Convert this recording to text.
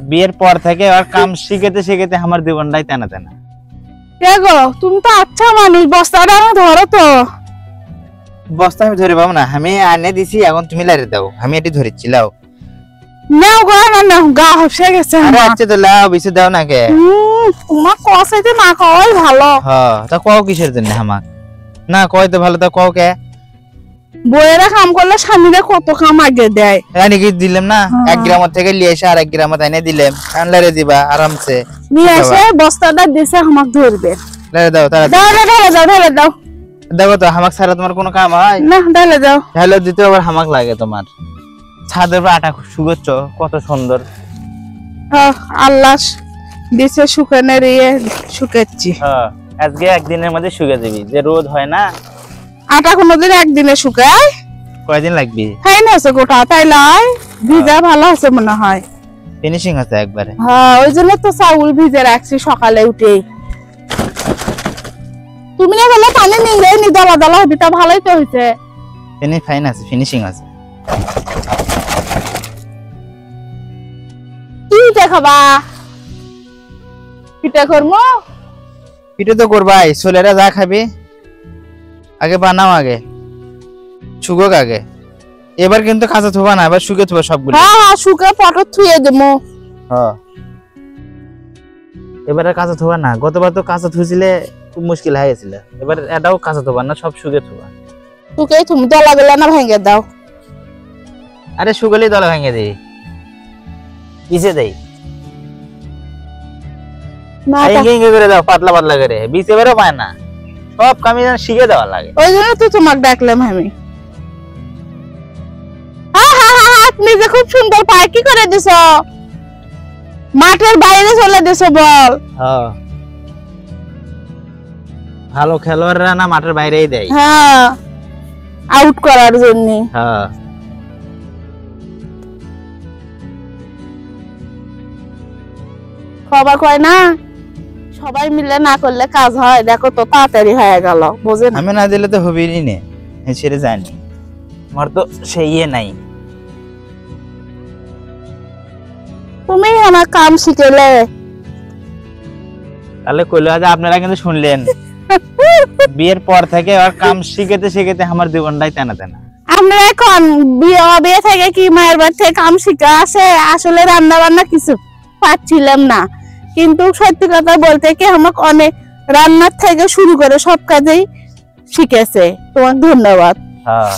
বিয়ের পর থেকে আর কাম শিখেতে শিখেতে আমার জীবনটাই টানা টানা। গো তুমি তো আচ্ছা মানুষ, বস্তাটা আমি ধরো তো। বস্তা আমি ধরে পাবো না, আমি আনে দিছি, এখন তুমি লারে দাও, আমি এটি ধরেছি, লাও নাও গো, না গা হসে গেছে। আরে আচ্ছা তো লাও, বেশি দাও না কে। তোমার কষাইতে না খাওয়াই ভালো। হ্যাঁ তা কও কিসের জন্য আমাক? না কয় তো ভালো, তা কও কে। বইয়েরা কাম করলে স্বামীরা কত কাম আগে দেয়। এনে কি দিলাম না, 1 গ্রাম থেকে লিয়ে এসে আর 1 গ্রাম এনে দিলাম, আনলারে দিবা আরামসে নিয়ে এসে বস্তাটা দিছে আমাক ধরবে। লারে দাও তাড়াতাড়ি ঢেলে দাও। দেখো তো হামাক ছাড়া তোমার কোনো কাম হয় না? ঢেলে দাও। ঢেলে দিতে আবার হামাক লাগে তোমার। ছাদের উপর আটা শুকোচ্ছ, কত সুন্দর। আল্লাহ দিছে শুকানে রিয়ে শুকাচ্ছি। হ্যাঁ আজকে একদিনের মধ্যে শুকিয়ে দিবি, যে রোদ হয় না। আটা কোনোদিন একদিনে শুকায়? কয়দিন লাগবে? হ্যাঁ না আছে গোটা, তাই লাই ভিজা ভালো আছে মনে হয়। ফিনিশিং আছে একবারে। হ্যাঁ ওই জন্য তো চাউল ভিজে রাখছি সকালে উঠে। তুমি না বলে পানি নিলে নি দলা দলা হবিটা, ভালোই তো হইছে। ফাইন আছে, ফিনিশিং আছে। কি দেখাবা? পিঠা করবো? পিঠে তো করবাই, ছোলেরা যা খাবে আগে বানাও, আগে শুকুক আগে। এবার কিন্তু কাঁচা থোবা না, এবার শুকে থোবা সবগুলো। হ্যাঁ শুকে পটর থুয়ে দেবো। হ্যাঁ এবার আর কাঁচা থোবা না, গতবার তো কাঁচা থুইছিলে খুব মুশকিল হয়ে গেছিল, এবার এটাও কাঁচা থোবা না, সব শুকে থোবা। শুকে তুমি দলা গেলে না ভেঙে দাও। আরে শুকলেই দলা ভেঙে দেই, পিছে দেই, ইঙ্গে করে দাও, পাতলা পাতলা করে, বিছে বেরো পায় না, সব কামি যেন শিখে দেওয়া লাগে। ওই জন্য তো তোমাকে ডাকলাম আমি। তুমি যে খুব সুন্দর পায়, কি করে দিছ? মাঠের বাইরে চলে দিছো বল। হ্যাঁ ভালো খেলোয়াড়রা না মাঠের বাইরেই দেয়। হ্যাঁ আউট করার জন্য। হ্যাঁ সবাই কয় না সবাই মিলে না করলে কাজ হয়, দেখো তো তাড়াতাড়ি হয়ে গেল, বুঝেন? আমি না দিলে তো হবেই নে, ছেড়ে যায়নি, আমার তো সেই ইয়ে নাই। তুমি আমার কাম শিখেলে। তাহলে কইলো আজ আপনারা কিন্তু শুনলেন, বিয়ের পর থেকে আর কাম শিখেতে শিখেতে আমার জীবনটাই টানা টানা। আমরা এখন বিয়ে থেকে কি মায়ের বাড়ি থেকে কাম শিখে আসে, আসলে রান্না বান্না কিছু পাচ্ছিলাম না, কিন্তু সত্যি কথা বলতে কি আমাকে অনেক রান্নার থেকে শুরু করে সব কাজেই শিখেছে। তোমার ধন্যবাদ। হ্যাঁ